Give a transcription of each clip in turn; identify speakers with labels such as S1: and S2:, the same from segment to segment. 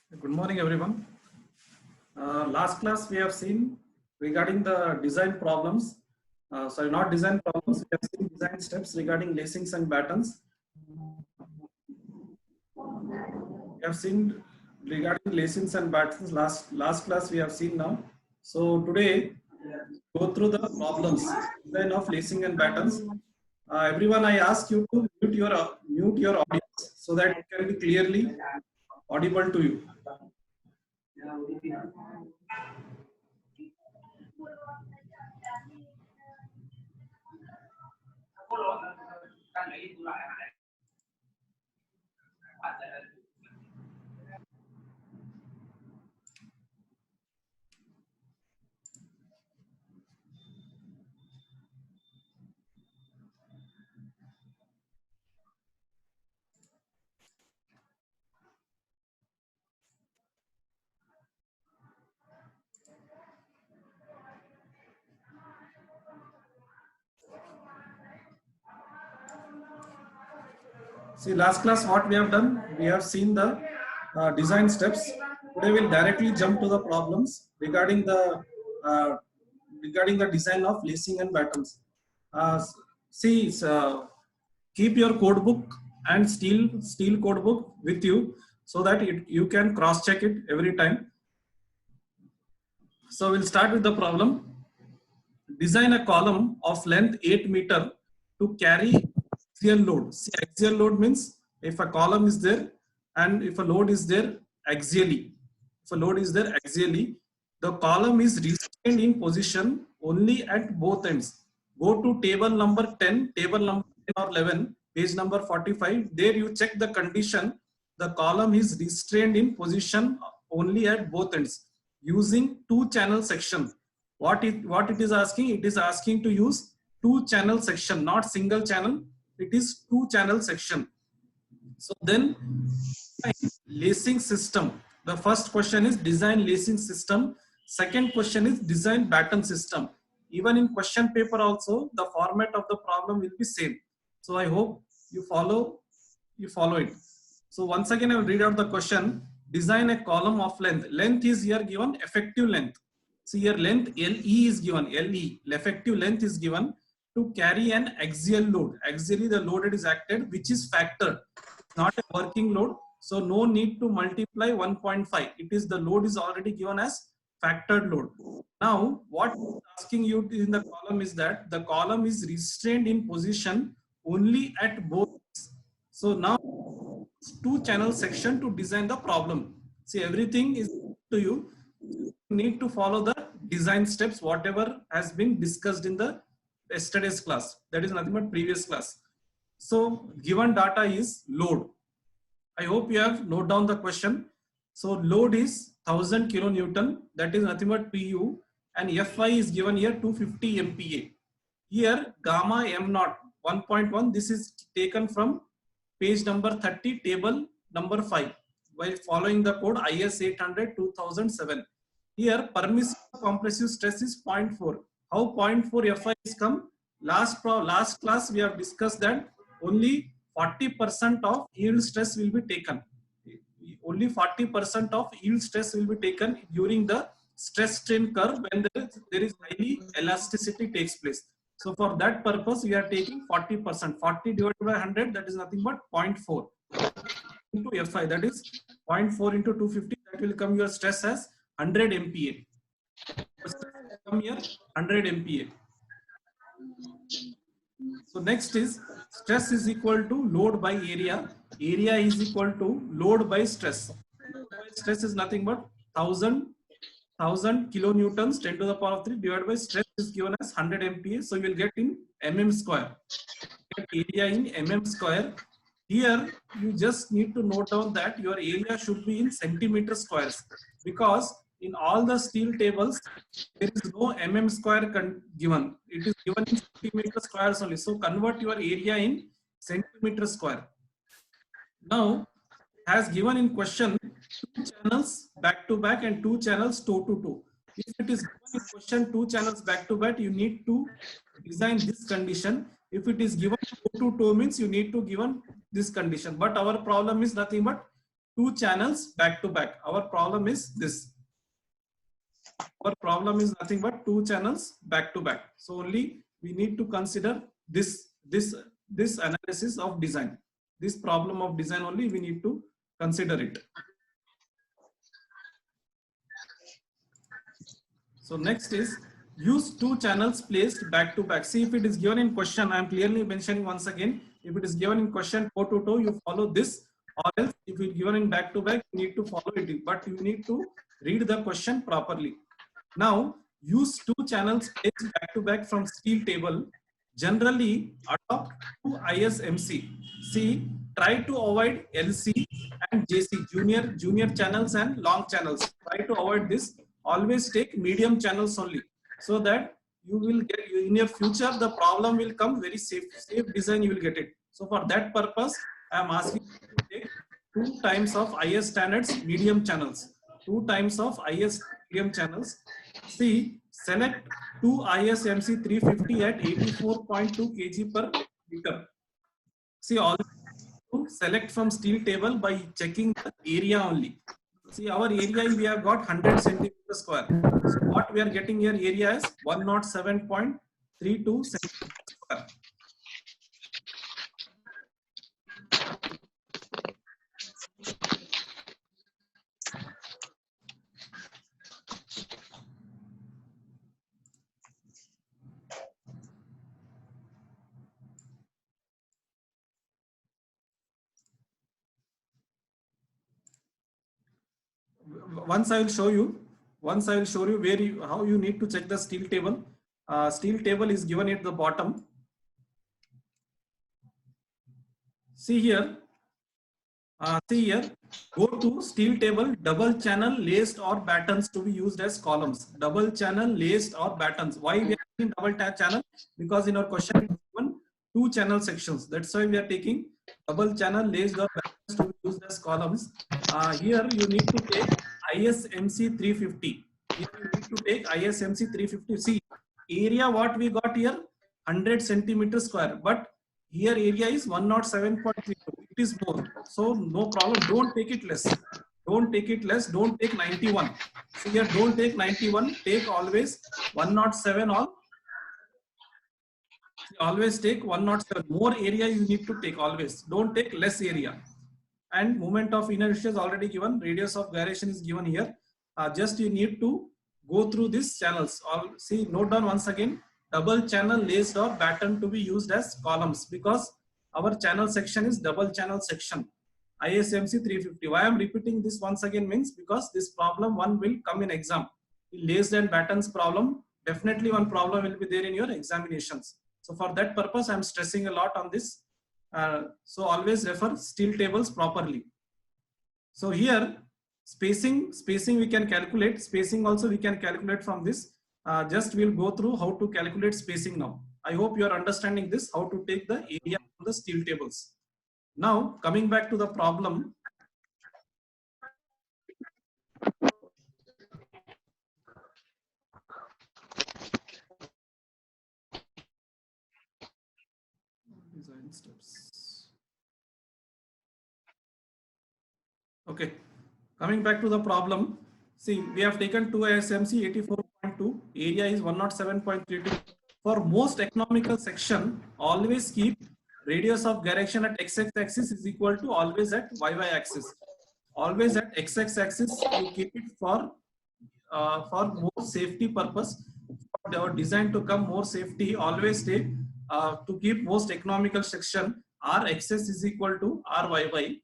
S1: Good morning, everyone. Last class we have seen regarding the design problems. Sorry, not design problems. We have seen design steps regarding lacings and battens. We have seen regarding lacings and battens. Last class we have seen now. So today go through the problems design of lacing and battens. Everyone, I ask you to mute your audience so that it can be clearly audible to you. See, last class what we have done, we have seen the design steps. Today we'll directly jump to the problems uh, regarding the design of lacing and battens. Uh, see, keep your code book and steel code book with you so that you can cross check it every time. So we'll start with the problem. Design a column of length 8 meter to carry axial load. See, axial load means if a column is there and if a load is there axially. If a load is there axially, the column is restrained in position only at both ends. Go to table number 10, table number 10 or 11, page number 45. There you check the condition. The column is restrained in position only at both ends using two channel section. What it is asking? It is asking to use two channel section, not single channel. It is two channel section. So then lacing system. The first question is design lacing system. Second question is design batten system. Even in question paper also, the format of the problem will be same. So I hope you follow it. So once again, I will read out the question. Design a column of length. Length is here given effective length. So here length LE is given. LE, effective length is given to carry an axial load. Axially the load is acted, which is factored, not a working load. So no need to multiply 1.5. It is the load is already given as factored load. Now what asking you in the column is that the column is restrained in position only at both. So now two channel section to design the problem. See, everything is to you. You need to follow the design steps, whatever has been discussed in the yesterday's class. That is nothing but previous class. So given data is load. I hope you have note down the question. So load is 1000 kilonewton. That is nothing but PU, and Fi is given here 250 MPa. Here gamma m naught 1.1. This is taken from page number 30, table number 5, while following the code IS 800-2007. Here permissive compressive stress is 0.4. How 0.4 Fi is come? Last class we have discussed that only 40% of yield stress will be taken. Only 40% of yield stress will be taken during the stress strain curve when there is highly elasticity takes place. So for that purpose, we are taking 40%. 40 divided by 100, that is nothing but 0.4 into Fi. That is 0.4 into 250. That will come your stress as 100 MPa. Come here 100 MPa. So next is stress is equal to load by area. Area is equal to load by stress. Stress is nothing but 1000 kilonewtons 10 to the power of 3 divided by stress is given as 100 MPa. So you will get in mm square. Get area in mm square. Here you just need to note down that your area should be in centimeter squares, because in all the steel tables there is no mm square given. It is given in centimeter squares only. So convert your area in centimeter square. Now has given in question two channels back to back and two channels toe to toe. If it is given in question two channels back to back, you need to design this condition. If it is given toe to toe means you need to given this condition. But our problem is nothing but two channels back to back. Our problem is this. Our problem is nothing but two channels back to back. So only we need to consider this analysis of design. This problem of design only we need to consider it. So next is use two channels placed back to back. See, if it is given in question, I am clearly mentioning once again, if it is given in question toe to toe, you follow this, or else if it is given in back to back, you need to follow it, but you need to read the question properly. Now, use two channels placed back to back from steel table. Generally, adopt two ISMC. See, try to avoid LC and JC, junior channels and long channels. Try to avoid this. Always take medium channels only, so that you will get, in your future the problem will come very safe design you will get it. So for that purpose, I am asking you to take 2 times of IS standards medium channels. 2 times of IS medium channels. See, select 2 ISMC 350 at 84.2 kg per meter. See, all select from steel table by checking the area only. See, our area we have got 100 centimeters square. So what we are getting here area is 107.32 centimeters square. Once I will show you where how you need to check the steel table. Steel table is given at the bottom. See here, go to steel table, double channel laced or battens to be used as columns. Double channel laced or battens. Why we are taking double channel? Because in our question it is given 2 channel sections. That's why we are taking double channel laced or battens to be used as columns. Here you need to take ISMC 350. Here you need to take ISMC 350. See, area what we got here 100 centimeters square, but here area is 107.32. It is more, so no problem. Don't take it less. Don't take it less. Don't take 91. So here, don't take 91. Take always 107. Always take 107. More area you need to take always. Don't take less area. And moment of inertia is already given. Radius of gyration is given here. Just you need to go through these channels. See, note down once again. Double channel laced or batten to be used as columns, because our channel section is double channel section. ISMC 350. Why I am repeating this once again means because this problem one will come in exam. Laced and battens problem, definitely one problem will be there in your examinations. So for that purpose, I am stressing a lot on this. So always refer steel tables properly. So here spacing we can calculate. Spacing also we can calculate from this. Just we'll go through how to calculate spacing now. I hope you are understanding this, how to take the area from the steel tables. Now coming back to the problem. Design steps. Okay, coming back to the problem. See, we have taken 2 ISMC 84.2, area is 107.32. For most economical section, always keep radius of gyration at x-axis axis is equal to always at y-y axis. Always at x-axis axis, you keep it for more safety purpose. For our design to come more safety, always take to keep most economical section r axis is equal to r y-y.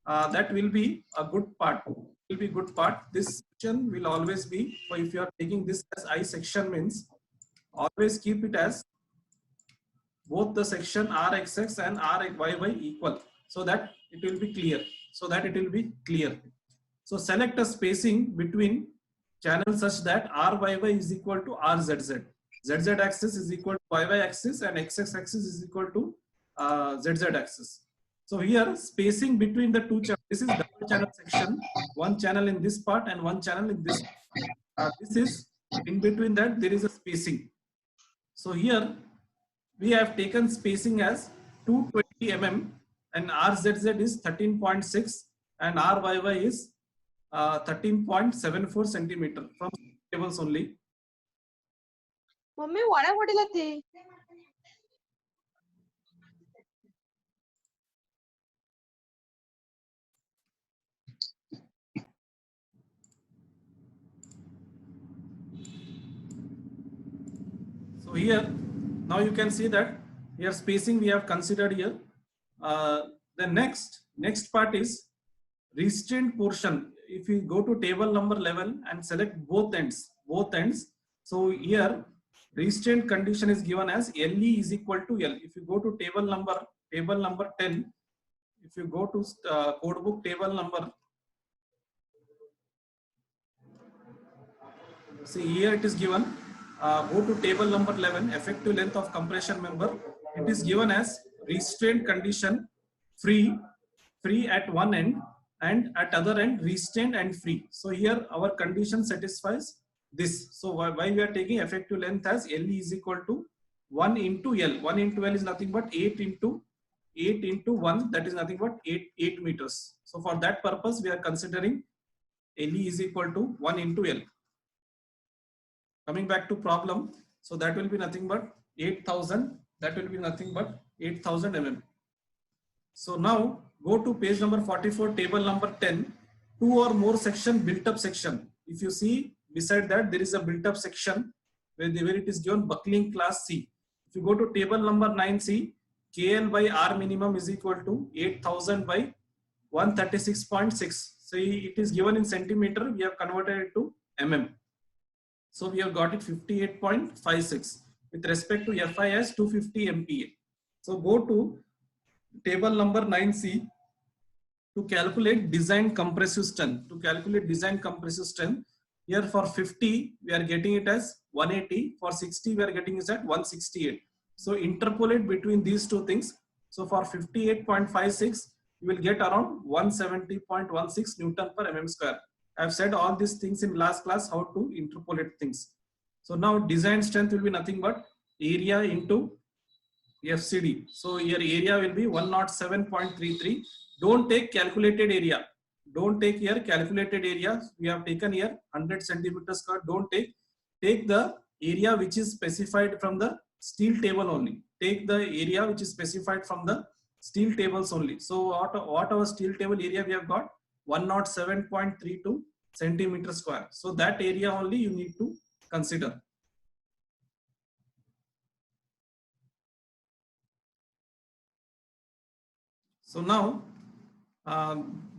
S1: That will be a good part. This section will always be, so if you are taking this as I section means, always keep it as both the section rxx and ryy equal, so that it will be clear. So select a spacing between channels such that ryy is equal to rzz. Zz axis is equal to yy axis and xx axis is equal to zz axis. So here spacing between the two channels, this is double channel section, one channel in this part and one channel in this part. This is in between that there is a spacing. So here we have taken spacing as 220 mm and RZZ is 13.6 and RYY is 13.74 centimeter from tables only.
S2: Mummy वाड्या वाडीला ते
S1: So here, now you can see that here spacing we have considered here. The next part is restrained portion. If you go to table number 11 and select both ends. So here restrained condition is given as LE is equal to L. If you go to table number 10, if you go to code book table number, see here it is given. Go to table number 11, effective length of compression member. It is given as restrained condition, free at one end, and at other end restrained and free. So here our condition satisfies this. So why we are taking effective length as LE is equal to 1 into L. 1 into L is nothing but 8 into 1, that is nothing but 8 meters. So for that purpose we are considering LE is equal to 1 into L. Coming back to problem, so that will be nothing but 8,000. That will be nothing but 8,000 mm. So now go to page number 44, table number 10. Two or more section, built up section. If you see beside that there is a built up section where it is given buckling class C. If you go to table number 9C, KL by R minimum is equal to 8,000 by 136.6. So it is given in centimeter. We have converted it to mm. So we have got it 58.56 with respect to FI as 250 MPa. So go to table number 9C to calculate design compressive strength. Here for 50 we are getting it as 180. For 60 we are getting it at 168. So interpolate between these two things. So for 58.56 you will get around 170.16 Newton per mm square. I have said all these things in last class how to interpolate things. So now design strength will be nothing but area into FCD. So here area will be 107.33. Don't take calculated area. Don't take here calculated area. We have taken here 100 centimeters square. Don't take the area which is specified from the steel table only. Take the area which is specified from the steel tables only. So what our steel table area we have got? 107.32 centimeter square. So that area only you need to consider. So now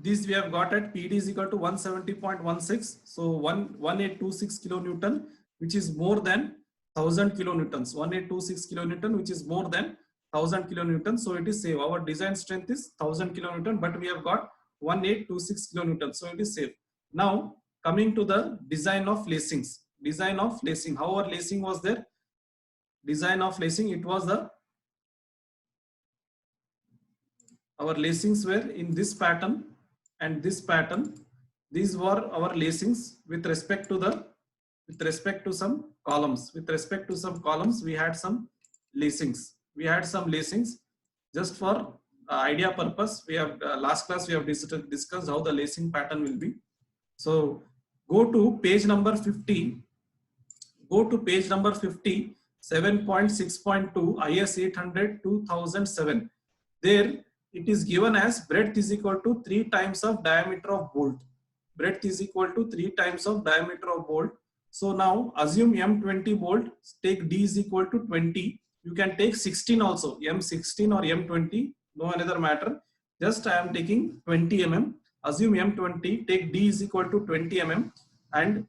S1: this we have got at PD is equal to 170.16. So 1826 kilonewton, which is more than 1000 kilonewtons. 1826 kilonewton, which is more than 1000 kilonewtons. So it is safe. Our design strength is 1000 kilonewton, but we have got 1826 kilonewton. So it is safe. Now coming to the design of lacings. Design of lacing. How our lacing was there? Design of lacing. It was our lacings were in this pattern and this pattern. These were our lacings with respect to some columns. With respect to some columns, we had some lacings. Just for idea purpose. We have last class we have discussed how the lacing pattern will be. So go to page number 50. Go to page number 50, 7.6.2 IS 800 2007. There it is given as breadth is equal to 3 times of diameter of bolt. Breadth is equal to 3 times of diameter of bolt. So now assume M20 bolt, take D is equal to 20. You can take 16 also, M16 or M20, no another matter. Just I am taking 20 mm. Assume M20, take D is equal to 20 mm and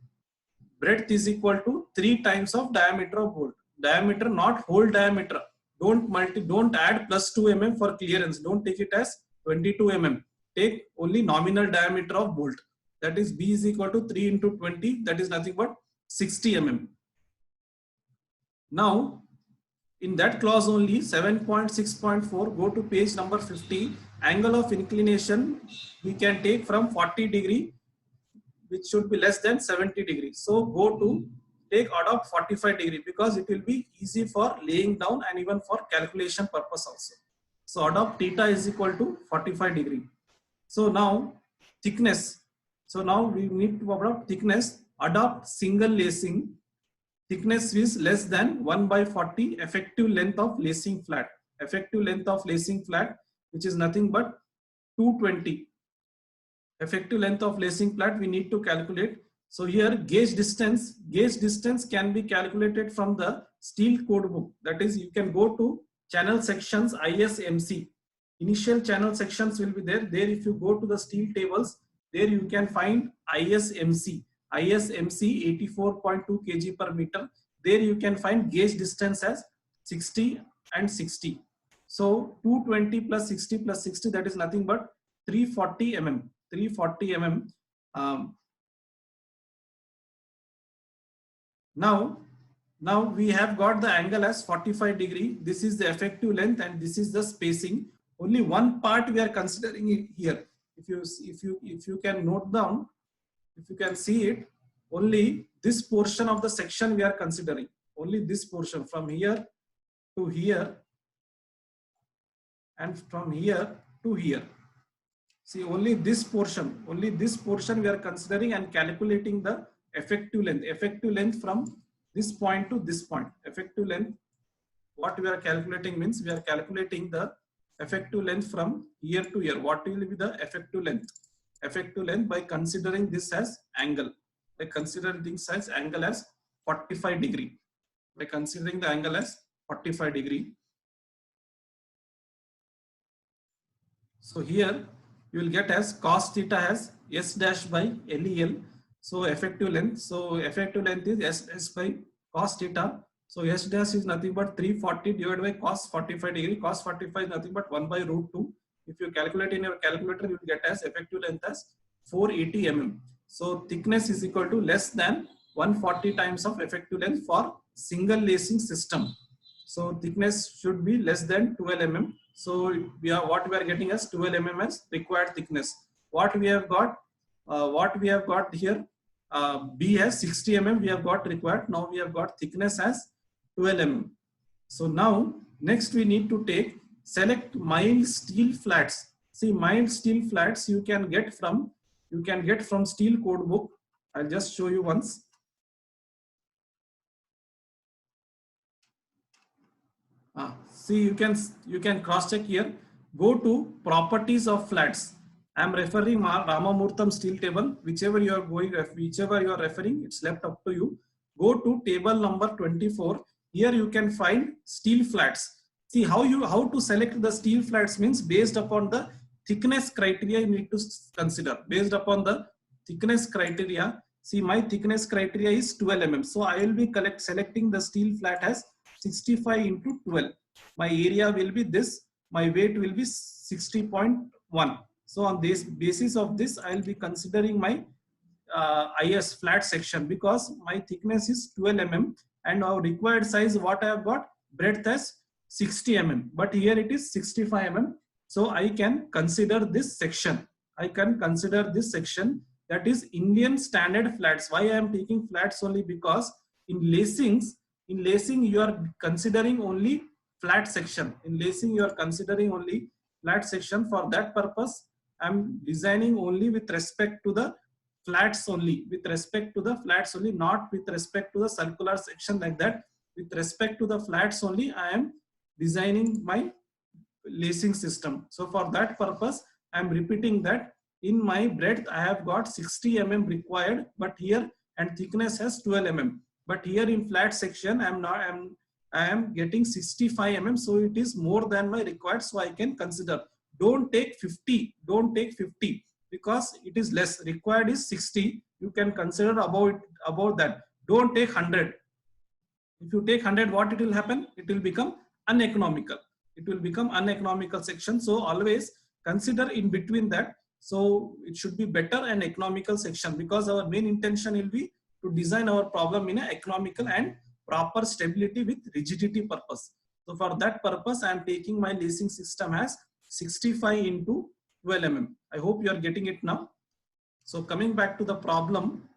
S1: breadth is equal to 3 times of diameter of bolt. Diameter, not whole diameter. Don't add plus 2 mm for clearance. Don't take it as 22 mm. Take only nominal diameter of bolt. That is B is equal to 3 into 20. That is nothing but 60 mm. Now, in that clause only 7.6.4, go to page number 50. Angle of inclination we can take from 40 degree, which should be less than 70 degrees. So go to adopt 45 degree because it will be easy for laying down and even for calculation purpose also. So adopt theta is equal to 45 degree. So now thickness. So now we need to adopt thickness, adopt single lacing. Thickness is less than 1 by 40 effective length of lacing flat. Effective length of lacing flat, which is nothing but 220. Effective length of lacing flat we need to calculate. So here gauge distance can be calculated from the steel code book. That is, you can go to channel sections ISMC. Initial channel sections will be there. There if you go to the steel tables, there you can find ISMC 84.2 kg per meter. There you can find gauge distance as 60 and 60. So 220 plus 60 plus 60, that is nothing but 340 mm. 340 mm. Now we have got the angle as 45 degree. This is the effective length and this is the spacing. Only one part we are considering it here. If you can note down, if you can see it, only this portion of the section we are considering. Only this portion from here to here and from here to here. See, only this portion we are considering and calculating the effective length. Effective length from this point to this point. Effective length, what we are calculating means we are calculating the effective length from here to here. What will be the effective length? Effective length by considering this as angle. By considering this as angle as 45 degree. By considering the angle as 45 degree. So here you will get as cos theta as S dash by LEL. So effective length. So effective length is S dash by cos theta. So S dash is nothing but 340 divided by cos 45 degree. Cos 45 is nothing but 1 by root 2. If you calculate in your calculator, you will get as effective length as 480 mm. So thickness is equal to less than 140 times of effective length for single lacing system. So thickness should be less than 12 mm. So we are getting as 12 mm as required thickness. What we have got here, B has 60 mm we have got required. Now we have got thickness as 12 mm. So now next we need to select mild steel flats. See, mild steel flats you can get from steel code book. I'll just show you once. See, you can cross check here. Go to properties of flats. I am referring Ramamurtham steel table. Whichever you are referring, it's left up to you. Go to table number 24. Here you can find steel flats. See how to select the steel flats means based upon the thickness criteria you need to consider. Based upon the thickness criteria. See, my thickness criteria is 12 mm. So I will be selecting the steel flat as 65 into 12. My area will be this. My weight will be 60.1. So on this basis of this, I will be considering my IS flat section because my thickness is 12 mm and our required size what I have got breadth as 60 mm. But here it is 65 mm. So I can consider this section. I can consider this section, that is Indian standard flats. Why I am taking flats only because in lacing you are considering only flat section. In lacing you are considering only flat section. For that purpose I am designing only with respect to the flats only. With respect to the flats only, not with respect to the circular section like that. With respect to the flats only I am designing my lacing system. So for that purpose I am repeating that in my breadth I have got 60 mm required, but here and thickness has 12 mm. But here in flat section I am getting 65 mm, so it is more than my required, so I can consider. Don't take 50 because it is less. Required is 60. You can consider about that. Don't take 100. If you take 100, what it will happen? It will become uneconomical. It will become uneconomical section. So always consider in between that. So it should be better and economical section, because our main intention will be to design our problem in an economical and proper stability with rigidity purpose. So for that purpose, I am taking my lacing system as 65 into 12 mm. I hope you are getting it now. So coming back to the problem.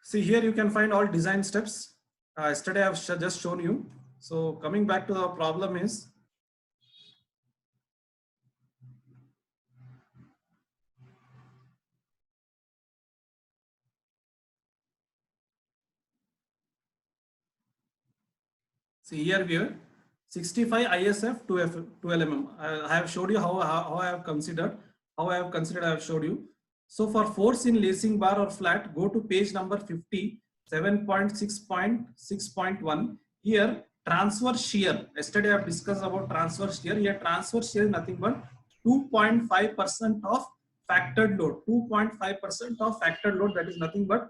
S1: See here you can find all design steps. Yesterday I have just shown you. So coming back to the problem is, see here we have 65 ISF 12 mm. I have showed you how I have considered, I have showed you. So for force in lacing bar or flat, go to page number 50, 7.6.6.1. Here transverse shear. Yesterday I have discussed about transverse shear. Here transverse shear is nothing but 2.5% of factored load. 2.5% of factored load, that is nothing but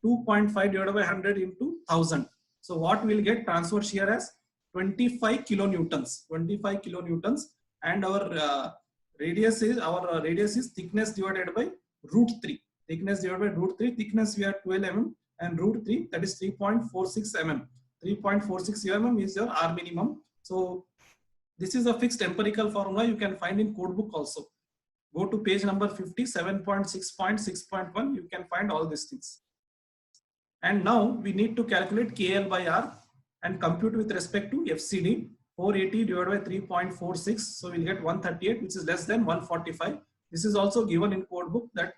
S1: 2.5 divided by 100 into 1000. So what we'll get transverse shear as 25 kilonewtons. 25 kilonewtons, and our radius is thickness divided by root 3. Thickness divided by root 3. Thickness we have 12 mm and root 3, that is 3.46 mm. 3.46 mm is your R minimum. So this is a fixed empirical formula you can find in code book also. Go to page number 50, 7.6.6.1. You can find all these things. And now we need to calculate KL by R and compute with respect to FCD. 480 divided by 3.46. So we'll get 138, which is less than 145. This is also given in code book that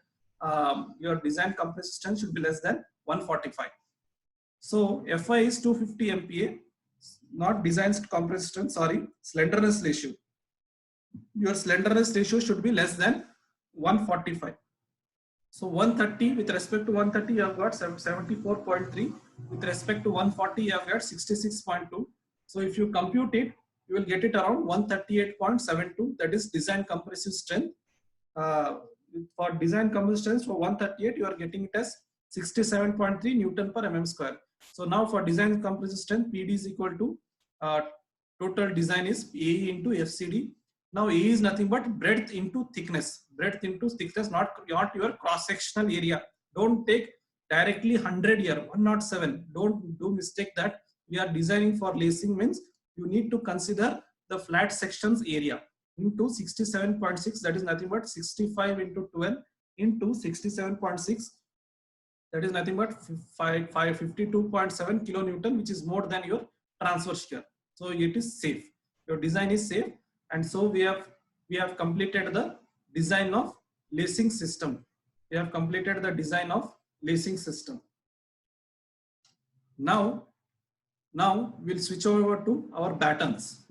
S1: your design compressive strength should be less than 145. So Fi is 250 MPa, not design compressive strength, sorry, slenderness ratio. Your slenderness ratio should be less than 145. So 130 with respect to 130 you have got 74.3, with respect to 140 you have got 66.2. So if you compute it, you will get it around 138.72, that is design compressive strength. For design compressive strength for 138 you are getting it as 67.3 Newton per mm square. So now for design compressive strength, PD is equal to total design is AE into FCD. Now A is nothing but breadth into thickness. Breadth into thickness, not your cross-sectional area. Don't take directly 100 here, 107. Don't do mistake that we are designing for lacing means you need to consider the flat sections area into 67.6, that is nothing but 65 into 12 into 67.6, that is nothing but 52.7 kilonewton, which is more than your transverse shear. So it is safe. Your design is safe. And so we have completed the design of lacing system. We have completed the design of lacing system. Now we'll switch over to our battens.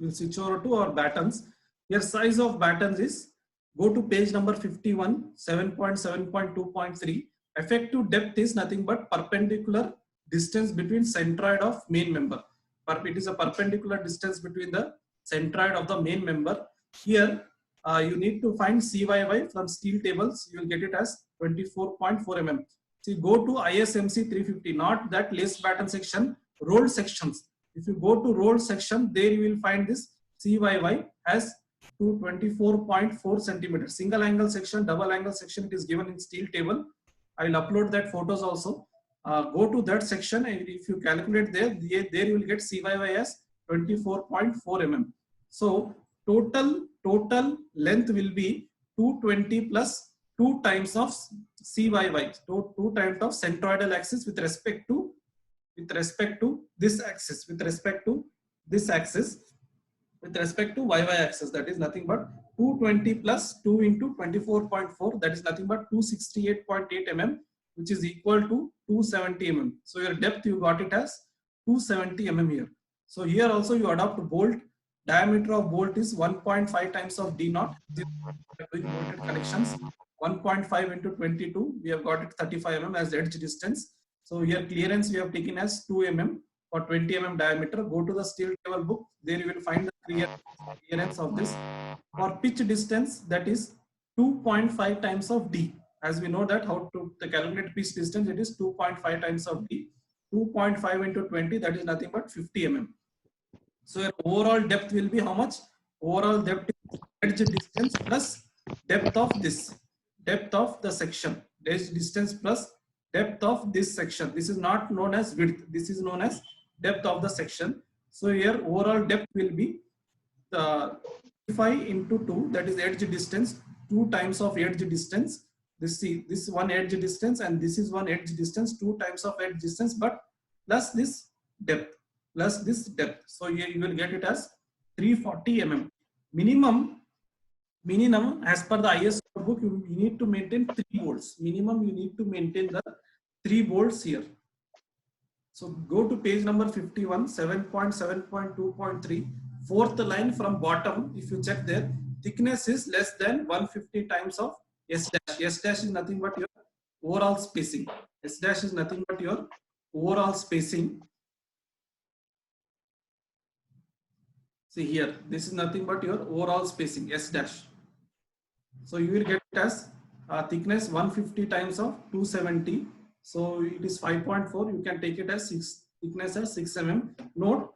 S1: Here size of battens is, go to page number 51, 7.7.2.3. Effective depth is nothing but perpendicular distance between centroid of main member. It is a perpendicular distance between the centroid of the main member. Here you need to find CYY from steel tables. You will get it as 24.4 mm. See, go to ISMC 350, not that lace batten section, rolled sections. If you go to rolled section, there you will find this CYY as 24.4 centimeters. Single angle section, double angle section, it is given in steel table. I will upload that photos also. Go to that section, and if you calculate there you will get CYY as 24.4 mm. So total length will be 220 plus 2 times of CYY, 2 times of centroidal axis with respect to this axis, with respect to YY axis, that is nothing but 220 plus 2 into 24.4, that is nothing but 268.8 mm, which is equal to 270 mm. So your depth you got it as 270 mm here. So here also you adopt bolt. Diameter of bolt is 1.5 times of D naught. Doing bolted connections. 1.5 into 22, we have got it 35 mm as edge distance. So here clearance we have taken as 2 mm for 20 mm diameter. Go to the steel table book. There you will find the clearance of this. For pitch distance, that is 2.5 times of D. As we know that how to calculate pitch distance, it is 2.5 times of D. 2.5 into 20, that is nothing but 50 mm. So your overall depth will be how much? Overall depth is edge distance plus depth of this, depth of the section, edge distance plus depth of this section. This is not known as width, this is known as depth of the section. So here overall depth will be the 5 into 2, that is edge distance, 2 times of edge distance this one edge distance and this is one edge distance, 2 times of edge distance, but plus this depth, plus this depth. So here you will get it as 340 mm. Minimum as per the IS book, you need to maintain 3 bolts. Minimum you need to maintain the 3 bolts here. So go to page number 51, 7.7.2.3, fourth line from bottom. If you check there, thickness is less than 150 times of S dash. S dash is nothing but your overall spacing. S dash is nothing but your overall spacing. See here, this is nothing but your overall spacing, S dash. So you will get it as thickness 150 times of 270. So it is 5.4. You can take it as thickness as 6 mm. Note,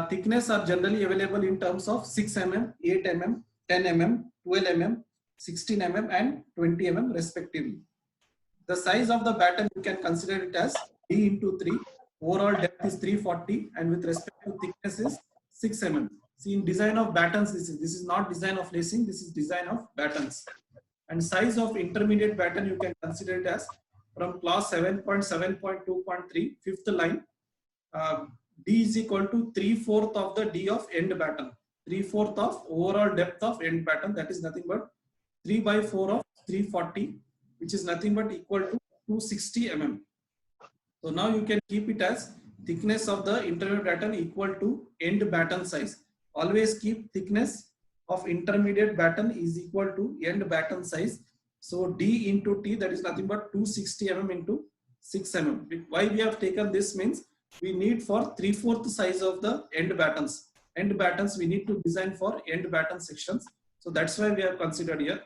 S1: thickness are generally available in terms of 6 mm, 8 mm, 10 mm, 12 mm, 16 mm and 20 mm respectively. The size of the batten you can consider it as D into 3. Overall depth is 340 and with respect to thickness is 6 mm. See, in design of battens, this is not design of lacing, this is design of battens. And size of intermediate batten you can consider it as from clause 7.7.2.3, fifth line, D is equal to 3/4 of the D of end batten, 3/4 of overall depth of end batten, that is nothing but 3/4 of 340, which is nothing but equal to 260 mm. So now you can keep it as thickness of the intermediate batten equal to end batten size. Always keep thickness of intermediate batten is equal to end batten size. So D into T, that is nothing but 260 mm into 6 mm. Why we have taken this means we need for 3/4 size of the end battens. End battens we need to design for end batten sections. So that's why we have considered here.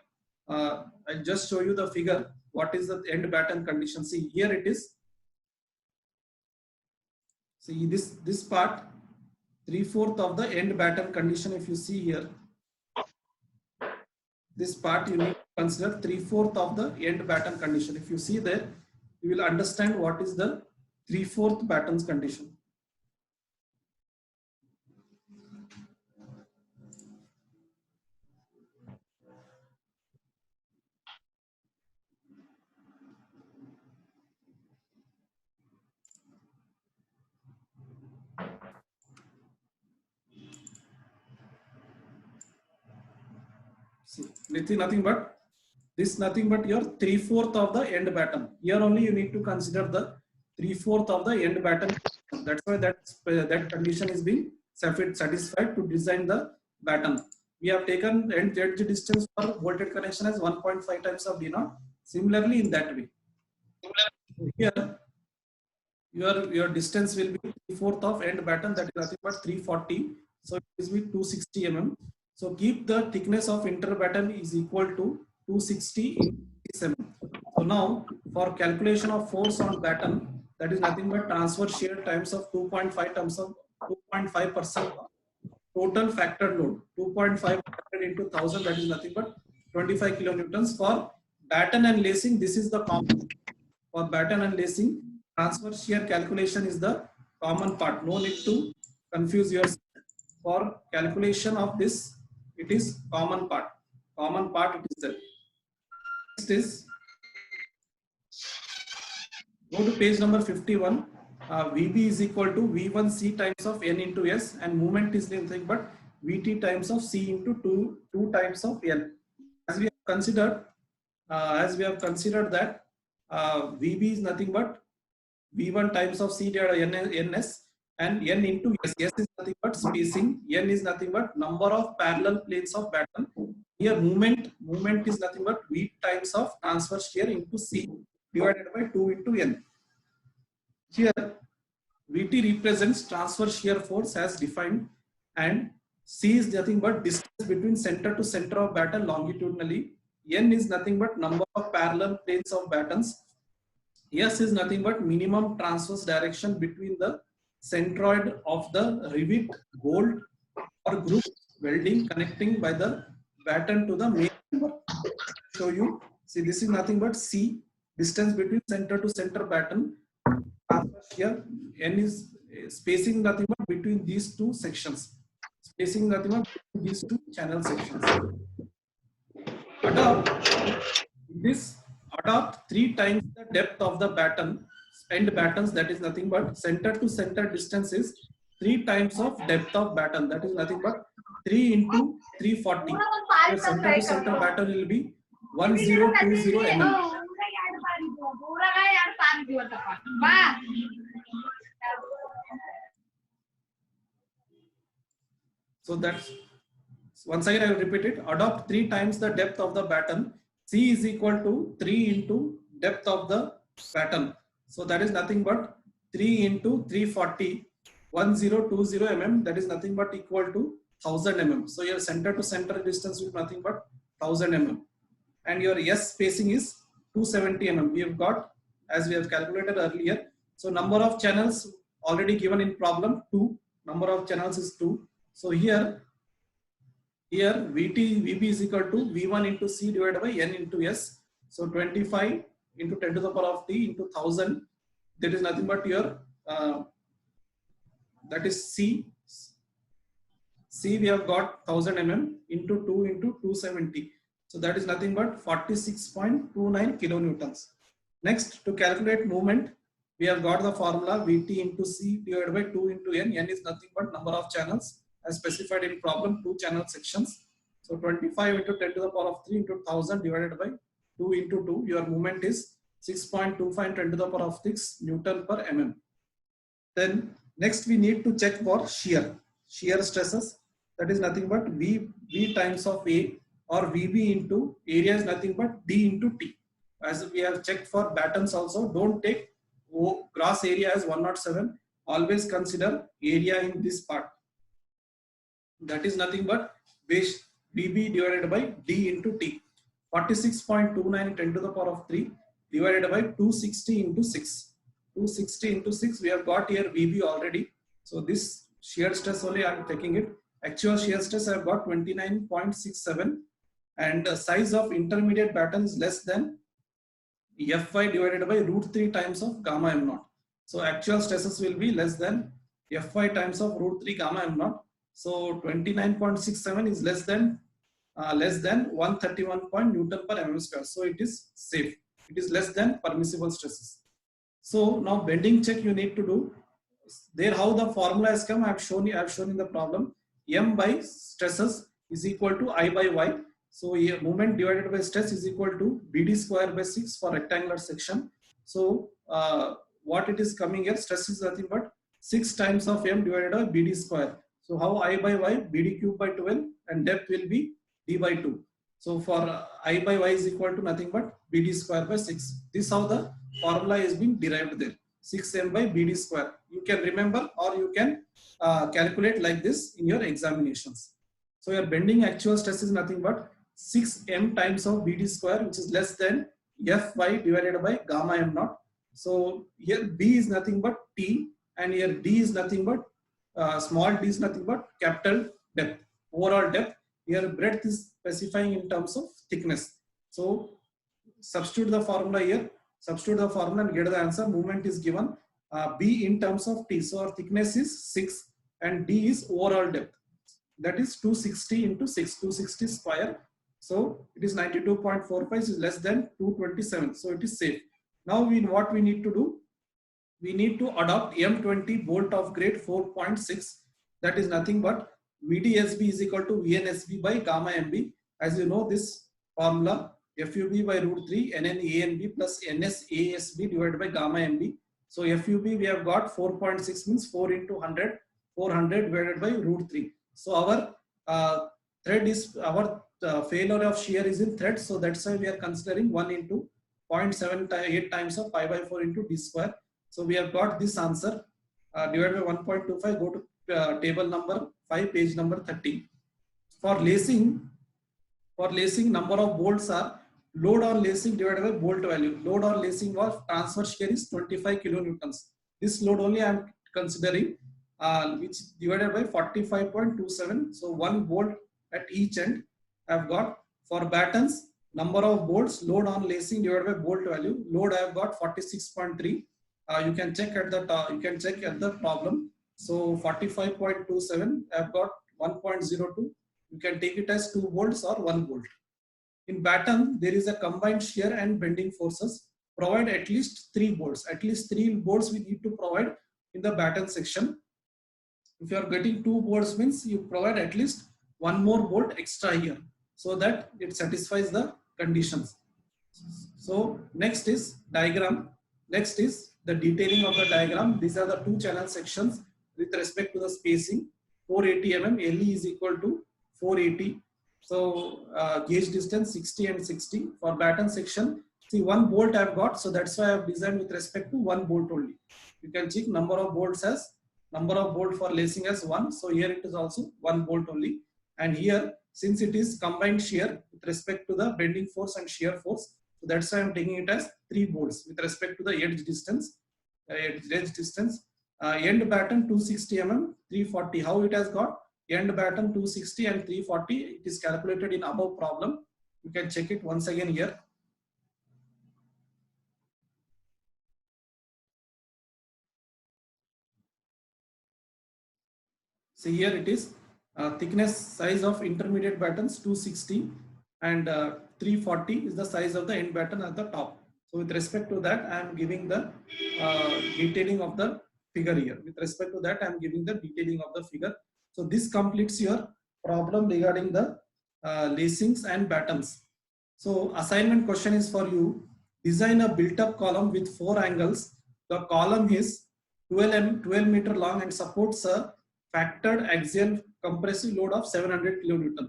S1: I'll just show you the figure. What is the end batten condition? See here it is. See this part, 3/4 of the end batten condition. If you see here, this part you need to consider 3/4 of the end batten condition. If you see there, you will understand what is the 3/4 battens condition. See, nothing but this nothing but your 3/4 of the end batten. Here only you need to consider the 3/4 of the end batten. That's why that condition is being satisfied to design the batten. We have taken end edge distance for bolted connection as 1.5 times of D0. Similarly, in that way, here your distance will be 3/4 of end batten, that is nothing but 340. So it is with 260 mm. So keep the thickness of inter batten is equal to 260 into 6 mm. So now for calculation of force on batten, that is nothing but transverse shear times of 2.5 times of 2.5% total factor load. 2.5 into 1000, that is nothing but 25 kilonewtons. For batten and lacing, this is the common. For batten and lacing, transverse shear calculation is the common part. No need to confuse yourself. For calculation of this, it is common part. Common part it is there. Next is, go to page number 51. VB is equal to V1C times of N into S, and movement is nothing but VT times of C into 2 times of N. As we have considered, that VB is nothing but V1 times of C divided by NS, and N into S. S is nothing but spacing. N is nothing but number of parallel planes of batten. Here movement is nothing but V times of transverse shear into C divided by 2 into N. Here VT represents transverse shear force as defined, and C is nothing but distance between center to center of batten longitudinally. N is nothing but number of parallel planes of battens. S is nothing but minimum transverse direction between the centroid of the rivet, bolt or group welding connecting by the batten to the main member. Show you. See, this is nothing but C, distance between center to center batten. Here N is spacing nothing but between these two sections. Spacing nothing but between these two channel sections. But this adopt 3 times the depth of the batten, end battens, that is nothing but center to center distance is 3 times of depth of batten, that is nothing but 3 into 340. Your center to center batten will be 1020 mm. So that's, once again I will repeat it. Adopt 3 times the depth of the batten. C is equal to 3 into depth of the batten. So that is nothing but 3 into 340, 1020 mm. That is nothing but equal to 1000 mm. So your center to center distance is nothing but 1000 mm. And your S spacing is 270 mm. We have got, as we have calculated earlier. So number of channels already given in problem 2. Number of channels is 2. So here VB is equal to V1 into C divided by N into S. So 25 into 10 to the power of T into 1000. That is nothing but your, that is C. C we have got 1000 mm into 2 into 270. So that is nothing but 46.29 kilonewtons. Next, to calculate movement, we have got the formula Vt into C divided by 2 into N. N is nothing but number of channels as specified in problem, 2 channel sections. So 25 into 10 to the power of 3 into 1000 divided by 2 into 2. Your movement is 6.25 10 to the power of 6 Newton per mm. Then next we need to check for shear stresses. That is nothing but V times of A, or VB into area is nothing but D into T. As we have checked for battens also, don't take gross area as 107. Always consider area in this part. That is nothing but base VB divided by D into T. 46.29 10 to the power of 3 divided by 260 into 6. 260 into 6, we have got here VB already. So this shear stress only I am taking it. Actual shear stress I have got 29.67, and the size of intermediate batten is less than Fy divided by √3 times of gamma m naught. So actual stresses will be less than Fy times of √3 gamma m naught. So 29.67 is less than 131 Newton per mm square. So it is safe. It is less than permissible stresses. So now bending check you need to do. There how the formula has come, I have shown in the problem. M by stresses is equal to I by Y. So here moment divided by stress is equal to BD square by 6 for rectangular section. So what it is coming here, stress is nothing but 6 times of M divided by BD square. So how I by Y, BD cube by 12, and depth will be D by 2. So for I by Y is equal to nothing but BD square by 6. This how the formula is being derived there. 6M by BD square. You can remember, or you can calculate like this in your examinations. So your bending actual stress is nothing but 6M times of BD square, which is less than Fy divided by gamma m naught. So here B is nothing but T, and here D is nothing but small d is nothing but capital depth, overall depth. Here breadth is specifying in terms of thickness. So substitute the formula here, substitute the formula and get the answer. Movement is given B in terms of T. So our thickness is 6 and D is overall depth. That is 260 into 6, 260 square. So it is 92.45, is less than 227. So it is safe. Now what we need to do? We need to adopt M20 bolt of grade 4.6. That is nothing but VDSB is equal to VNSB by gamma MB. As you know this formula, FUB by √3 NNANB plus NSASB divided by gamma MB. So FUB we have got 4.6 means 4 into 100, 400 divided by √3. So our thread is, our failure of shear is in thread. So that's why we are considering 1 into 0.78 times of pi by 4 into D square. So we have got this answer divided by 1.25. Go to table number 5, page number 30. For lacing, number of bolts are load on lacing divided by bolt value. Load on lacing of transverse shear is 25 kilonewtons. This load only I am considering, which divided by 45.27. So 1 bolt at each end. I have got for battens, number of bolts, load on lacing divided by bolt value. Load I have got 46.3. You can check at the problem. So 45.27, I have got 1.02. You can take it as 2 bolts or 1 bolt. in batten there is a combined shear and bending forces. Provide at least 3 bolts. At least 3 bolts we need to provide in the batten section. If you are getting 2 bolts means you provide at least 1 more bolt extra here so that it satisfies the conditions. So next is diagram. Next is the detailing of the diagram. These are the 2 channel sections with respect to the spacing. 480 mm, LE is equal to 480. So gauge distance 60 and 60. For batten section, see 1 bolt I have got, so that's why I have designed with respect to 1 bolt only. You can check number of bolts as number of bolt for lacing as 1. So here it is also 1 bolt only. And here, since it is combined shear with respect to the bending force and shear force, so that's why I'm taking it as 3 bolts with respect to the edge distance. End batten 260 mm, 340. How it has got? End batten 260 and 340. It is calculated in above problem. You can check it once again here. See here it is. Thickness size of intermediate battens 260 and 340 is the size of the end batten at the top. So with respect to that, I am giving the detailing of the figure here. With respect to that, I am giving the detailing of the figure. So this completes your problem regarding the lacings and battens. So assignment question is for you. Design a built-up column with 4 angles. The column is 12 meter long and supports a factored axial compressive load of 700 kilonewton.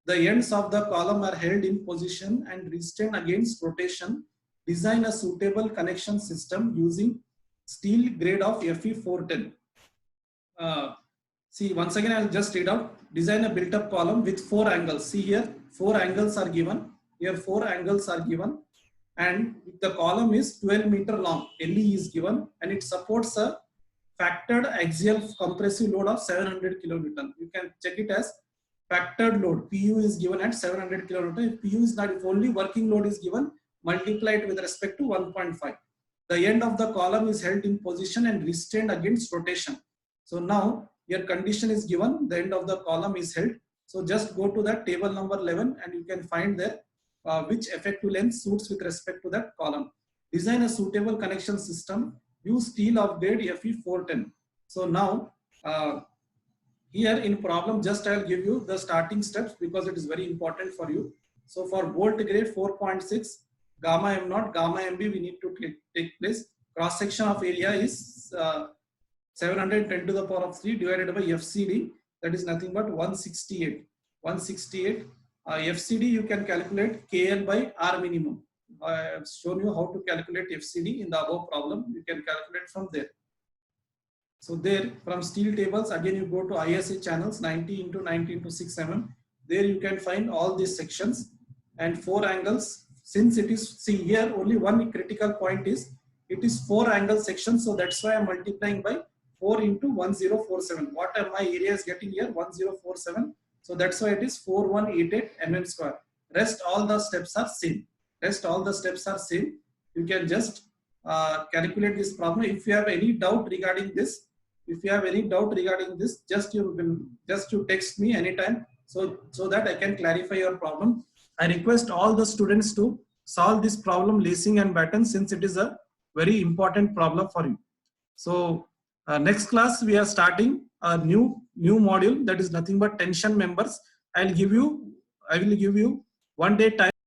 S1: The ends of the column are held in position and restrained against rotation. Design a suitable connection system using steel grade of Fe 410. See, once again, I'll just read out. Design a built-up column with 4 angles. See here, 4 angles are given. Here, 4 angles are given. And the column is 12 meter long. LE is given and it supports a factored axial compressive load of 700 kilonewton. You can check it as factored load. PU is given at 700 kilonewton. If PU is not, if only working load is given, multiply it with respect to 1.5. The end of the column is held in position and restrained against rotation. So now your condition is given, the end of the column is held. So just go to that table number 11 and you can find there which effective length suits with respect to that column. Design a suitable connection system. Use steel of grade Fe 410. So now here in problem, just I'll give you the starting steps because it is very important for you. So for bolt grade 4.6, gamma m0, gamma mb we need to take place. Cross section of area is 710 to the power of 3 divided by FCD, that is nothing but 168. 168. FCD you can calculate KL by R minimum. I have shown you how to calculate FCD in the above problem. You can calculate from there. So there from steel tables, again you go to ISA channels 90 into 90 into 6 mm. There you can find all these sections and 4 angles. Since it is, see here only one critical point is it is 4 angle section. So that's why I'm multiplying by 4 into 1047. What am my area is getting here? 1047. So that's why it is 4188 mm square. Rest all the steps are same. Rest all the steps are same. You can just calculate this problem. If you have any doubt regarding this, just you text me anytime so that I can clarify your problem. I request all the students to solve this problem lacing and batten since it is a very important problem for you. So next class we are starting a new module that is nothing but tension members. I will give you 1 day time.